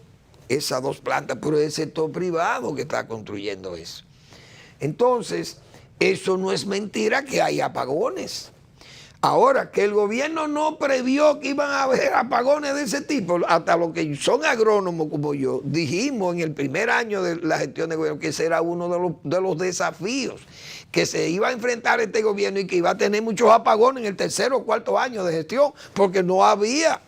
Speaker 6: esas 2 plantas, pero es el sector privado que está construyendo eso. Entonces, eso no es mentira que hay apagones. Ahora, que el gobierno no previó que iban a haber apagones de ese tipo, hasta los que son agrónomos como yo, dijimos en el primer año de la gestión de gobierno que ese era uno de los desafíos que se iba a enfrentar este gobierno y que iba a tener muchos apagones en el 3er o 4er año de gestión, porque no había.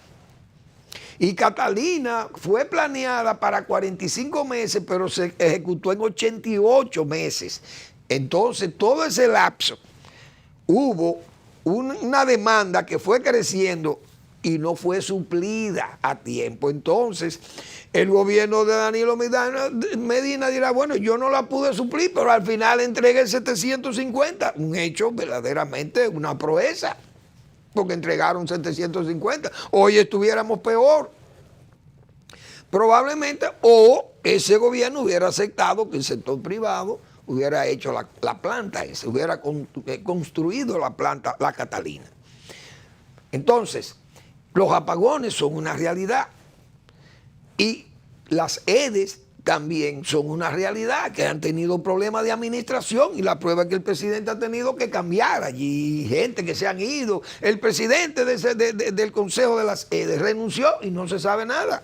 Speaker 6: Y Catalina fue planeada para 45 meses, pero se ejecutó en 88 meses. Entonces, todo ese lapso hubo una demanda que fue creciendo y no fue suplida a tiempo. Entonces, el gobierno de Danilo Medina dirá, bueno, yo no la pude suplir, pero al final entregué el 750. Un hecho verdaderamente una proeza, porque entregaron 750. Hoy estuviéramos peor. Probablemente, o ese gobierno hubiera aceptado que el sector privado hubiera hecho la planta esa, hubiera construido la planta, la Catalina. Entonces, los apagones son una realidad y las EDES también son una realidad, que han tenido problemas de administración y la prueba es que el presidente ha tenido que cambiar allí, gente que se han ido. El presidente del Consejo de las EDES renunció y no se sabe nada.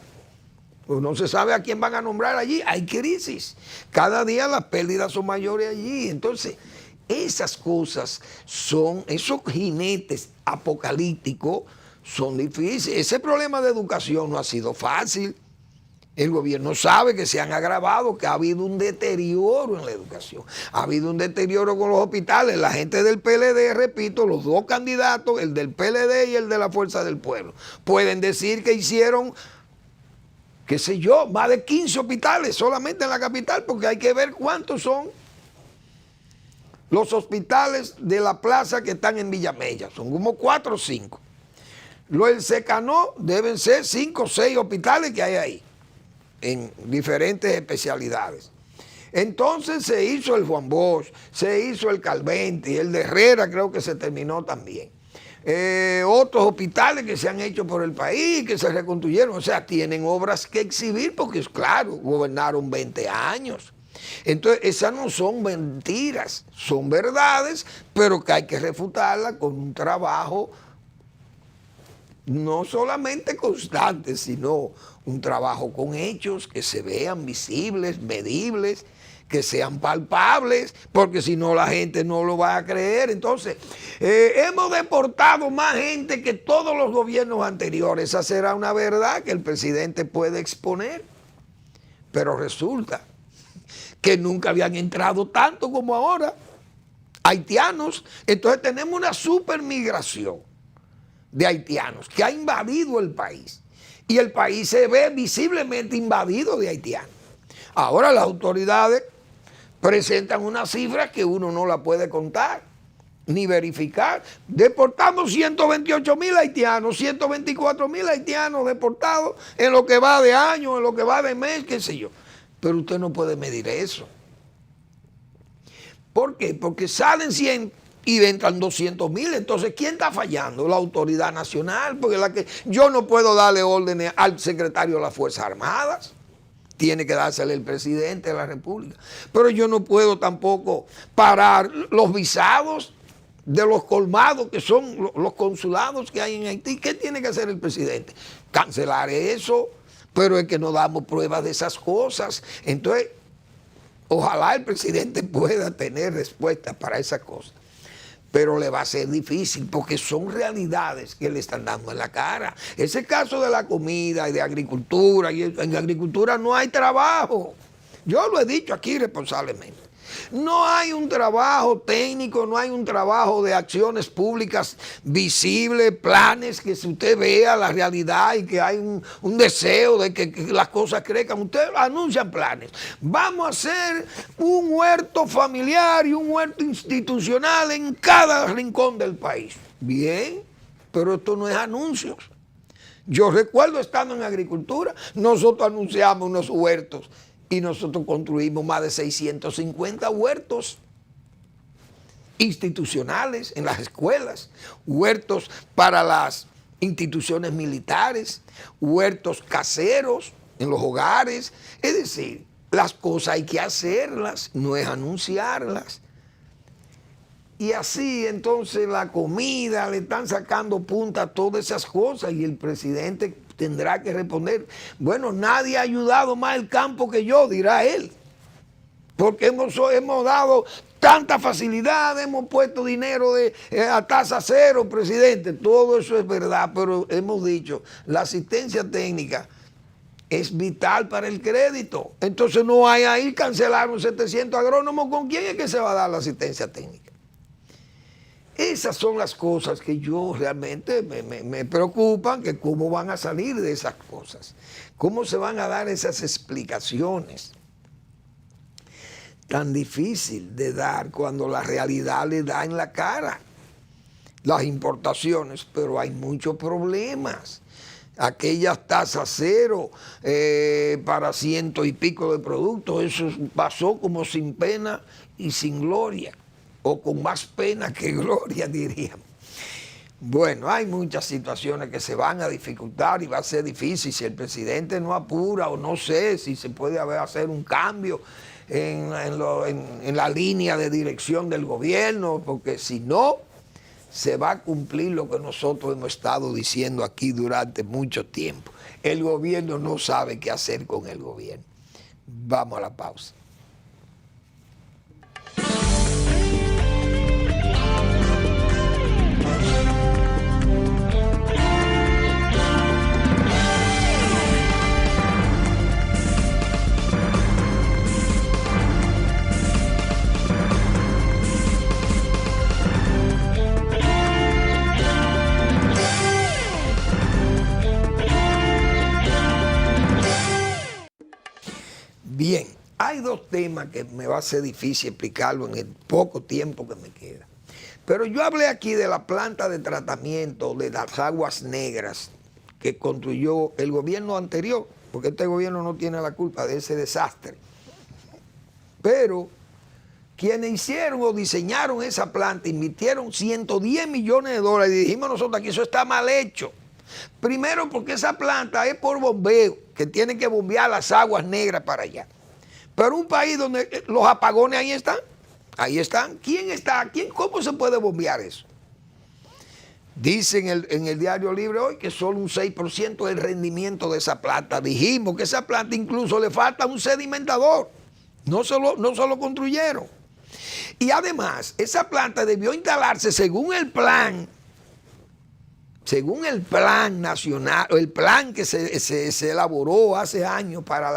Speaker 6: Pues no se sabe a quién van a nombrar allí, hay crisis. Cada día las pérdidas son mayores allí. Entonces, esas cosas son, esos jinetes apocalípticos son difíciles. Ese problema de educación no ha sido fácil. El gobierno sabe que se han agravado, que ha habido un deterioro en la educación. Ha habido un deterioro con los hospitales. La gente del PLD, repito, los 2 candidatos, el del PLD y el de la Fuerza del Pueblo, pueden decir que hicieron, qué sé yo, más de 15 hospitales solamente en la capital, porque hay que ver cuántos son los hospitales de la plaza que están en Villamella. Son como 4 o 5. Lo del Secanó deben ser 5 o 6 hospitales que hay ahí, en diferentes especialidades. Entonces se hizo el Juan Bosch, se hizo el Calventi, el de Herrera creo que se terminó también. Otros hospitales que se han hecho por el país, que se reconstruyeron, o sea, tienen obras que exhibir porque, claro, gobernaron 20 años. Entonces, esas no son mentiras, son verdades, pero que hay que refutarlas con un trabajo no solamente constante, sino un trabajo con hechos que se vean visibles, medibles, que sean palpables, porque si no la gente no lo va a creer. Entonces, hemos deportado más gente que todos los gobiernos anteriores. Esa será una verdad que el presidente puede exponer, pero resulta que nunca habían entrado tanto como ahora haitianos. Entonces tenemos una supermigración de haitianos que ha invadido el país y el país se ve visiblemente invadido de haitianos. Ahora las autoridades presentan una cifra que uno no la puede contar ni verificar. Deportamos 128.000 haitianos, 124.000 haitianos deportados en lo que va de año, en lo que va de mes, qué sé yo. Pero usted no puede medir eso. ¿Por qué? Porque salen 100 y entran 200.000. Entonces, ¿quién está fallando? La autoridad nacional, porque yo no puedo darle órdenes al secretario de las Fuerzas Armadas. Tiene que dársele el presidente de la República. Pero yo no puedo tampoco parar los visados de los colmados, que son los consulados que hay en Haití. ¿Qué tiene que hacer el presidente? Cancelar eso, pero es que no damos pruebas de esas cosas. Entonces, ojalá el presidente pueda tener respuestas para esas cosas. Pero le va a ser difícil porque son realidades que le están dando en la cara. Ese caso de la comida y de agricultura, y en agricultura no hay trabajo. Yo lo he dicho aquí responsablemente. No hay un trabajo técnico, no hay un trabajo de acciones públicas visibles, planes que si usted vea la realidad y que hay un deseo de que las cosas crezcan. Ustedes anuncian planes. Vamos a hacer un huerto familiar y un huerto institucional en cada rincón del país. Bien, pero esto no es anuncios. Yo recuerdo estando en agricultura, nosotros anunciamos unos huertos y nosotros construimos más de 650 huertos institucionales en las escuelas, huertos para las instituciones militares, huertos caseros en los hogares. Es decir, las cosas hay que hacerlas, no es anunciarlas. Y así entonces la comida, le están sacando punta a todas esas cosas y el presidente tendrá que responder, bueno, nadie ha ayudado más el campo que yo, dirá él, porque hemos dado tanta facilidad, hemos puesto dinero a tasa cero, presidente, todo eso es verdad, pero hemos dicho, la asistencia técnica es vital para el crédito, entonces no hay ahí, cancelaron 700 agrónomos, ¿con quién es que se va a dar la asistencia técnica? Esas son las cosas que yo realmente me preocupan, que cómo van a salir de esas cosas, cómo se van a dar esas explicaciones. Tan difícil de dar cuando la realidad le da en la cara. Las importaciones, pero hay muchos problemas. Aquellas tasas cero para 100 y pico de productos, eso pasó como sin pena y sin gloria. O con más pena que gloria, diríamos. Bueno, hay muchas situaciones que se van a dificultar y va a ser difícil si el presidente no apura o no sé si se puede hacer un cambio en la línea de dirección del gobierno, porque si no, se va a cumplir lo que nosotros hemos estado diciendo aquí durante mucho tiempo. El gobierno no sabe qué hacer con el gobierno. Vamos a la pausa. Bien, hay dos temas que me va a ser difícil explicarlo en el poco tiempo que me queda. Pero yo hablé aquí de la planta de tratamiento de las aguas negras que construyó el gobierno anterior, porque este gobierno no tiene la culpa de ese desastre. Pero quienes hicieron o diseñaron esa planta invirtieron 110 millones de dólares y dijimos nosotros aquí eso está mal hecho. Primero porque esa planta es por bombeo, que tienen que bombear las aguas negras para allá. Pero un país donde los apagones ahí están. ¿Quién está? ¿Cómo se puede bombear eso? Dicen en el Diario Libre hoy que solo un 6% del rendimiento de esa planta. Dijimos que esa planta incluso le falta un sedimentador. No se lo construyeron. Y además, esa planta debió instalarse según el plan nacional, el plan que se elaboró hace años para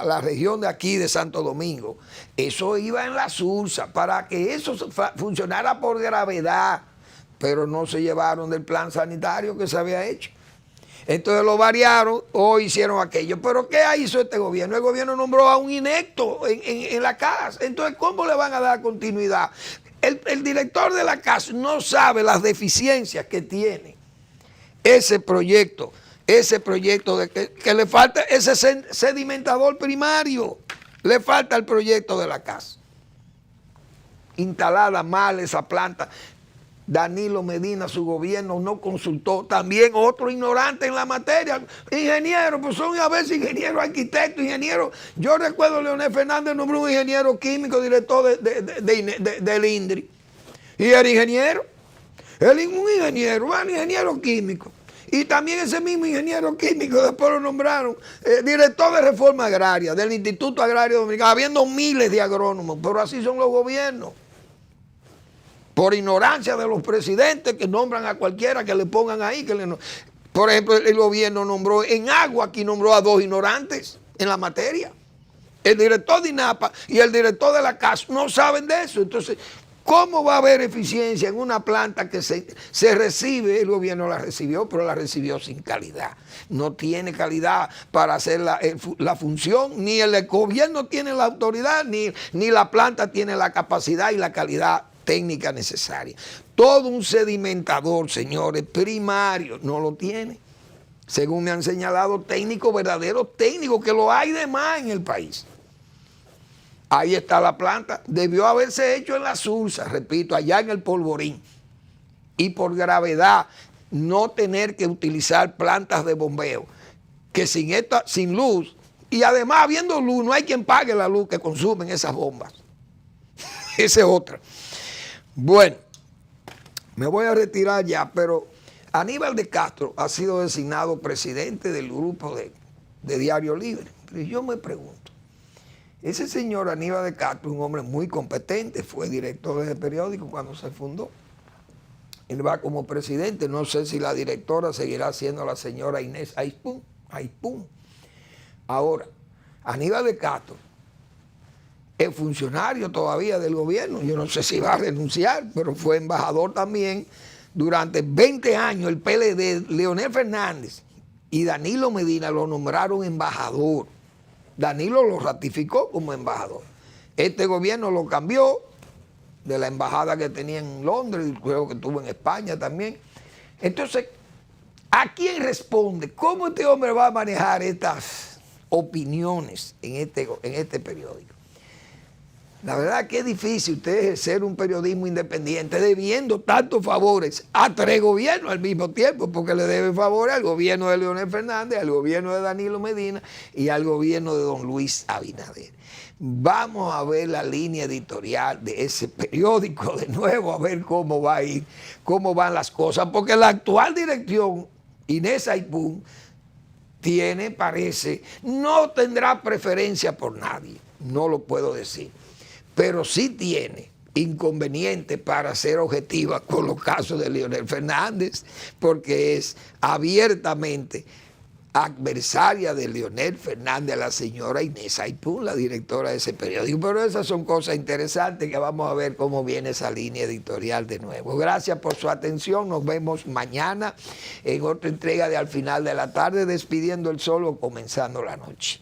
Speaker 6: la región de aquí de Santo Domingo. Eso iba en la Sursa para que eso funcionara por gravedad, pero no se llevaron del plan sanitario que se había hecho. Entonces lo variaron o hicieron aquello. ¿Pero qué hizo este gobierno? El gobierno nombró a un inepto en la CAS. Entonces, ¿cómo le van a dar continuidad? El director de la CAS no sabe las deficiencias que tiene ese proyecto de que le falta ese sedimentador primario, le falta el proyecto de la CAS. Instalada mal esa planta. Danilo Medina, su gobierno no consultó. También otro ignorante en la materia. Ingenieros, pues son a veces ingenieros, arquitectos, ingenieros. Yo recuerdo Leonel Fernández nombró un ingeniero químico, director del INDRI. Y era ingeniero. Él es un ingeniero químico. Y también ese mismo ingeniero químico después lo nombraron director de reforma agraria del Instituto Agrario Dominicano, habiendo miles de agrónomos. Pero así son los gobiernos. Por ignorancia de los presidentes que nombran a cualquiera que le pongan ahí. Por ejemplo, el gobierno nombró en agua, aquí nombró a 2 ignorantes en la materia. El director de INAPA y el director de la CAS no saben de eso. Entonces, ¿cómo va a haber eficiencia en una planta que se recibe? El gobierno la recibió, pero la recibió sin calidad. No tiene calidad para hacer la función, ni el gobierno tiene la autoridad, ni la planta tiene la capacidad y la calidad técnica necesaria. Todo un sedimentador, señores, primario, no lo tiene. Según me han señalado técnicos, verdaderos técnicos, que lo hay de más en el país. Ahí está la planta. Debió haberse hecho en la Sursa, repito, allá en el Polvorín. Y por gravedad, no tener que utilizar plantas de bombeo, que sin luz, y además habiendo luz, no hay quien pague la luz que consumen esas bombas. Esa es otra. Bueno, me voy a retirar ya, pero Aníbal de Castro ha sido designado presidente del grupo de Diario Libre. Pero yo me pregunto, ese señor Aníbal de Castro, un hombre muy competente, fue director de ese periódico cuando se fundó. Él va como presidente, no sé si la directora seguirá siendo la señora Inés Ayspún. Ahora, Aníbal de Castro es funcionario todavía del gobierno, yo no sé si va a renunciar, pero fue embajador también durante 20 años. El PLD, Leonel Fernández y Danilo Medina lo nombraron embajador. Danilo lo ratificó como embajador. Este gobierno lo cambió de la embajada que tenía en Londres, y creo que tuvo en España también. Entonces, ¿a quién responde? ¿Cómo este hombre va a manejar estas opiniones en este periódico? La verdad que es difícil usted ejercer un periodismo independiente debiendo tantos favores a 3 gobiernos al mismo tiempo, porque le debe favores al gobierno de Leonel Fernández, al gobierno de Danilo Medina y al gobierno de don Luis Abinader. Vamos a ver la línea editorial de ese periódico de nuevo, a ver cómo va a ir, cómo van las cosas, porque la actual dirección, Inés Ayspún, parece, no tendrá preferencia por nadie, no lo puedo decir, pero sí tiene inconveniente para ser objetiva con los casos de Leonel Fernández, porque es abiertamente adversaria de Leonel Fernández, la señora Inés Ayspún, la directora de ese periódico. Pero esas son cosas interesantes que vamos a ver cómo viene esa línea editorial de nuevo. Gracias por su atención, nos vemos mañana en otra entrega de Al Final de la Tarde, despidiendo el sol o comenzando la noche.